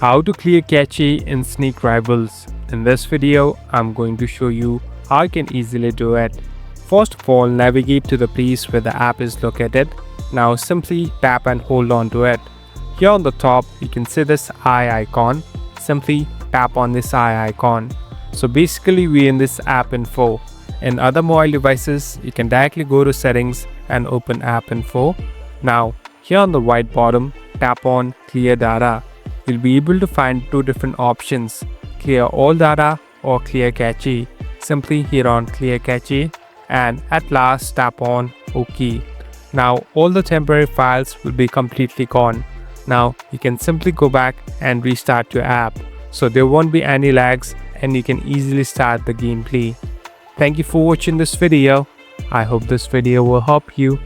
How to clear cache in Sneak Rivals. In this video, I'm going to show you how you can easily do it. First of all, navigate to the place where the app is located. Now simply tap and hold on to it. Here on the top, you can see this eye icon. Simply tap on this eye icon. So basically we're in this app info. In other mobile devices, you can directly go to settings and open app info. Now here on the right bottom, tap on clear data. You'll be able to find two different options, clear all data or clear cache. Simply here on clear cache and at last tap on OK. Now all the temporary files will be completely gone. Now you can simply go back and restart your app. So there won't be any lags and you can easily start the gameplay. Thank you for watching this video. I hope this video will help you.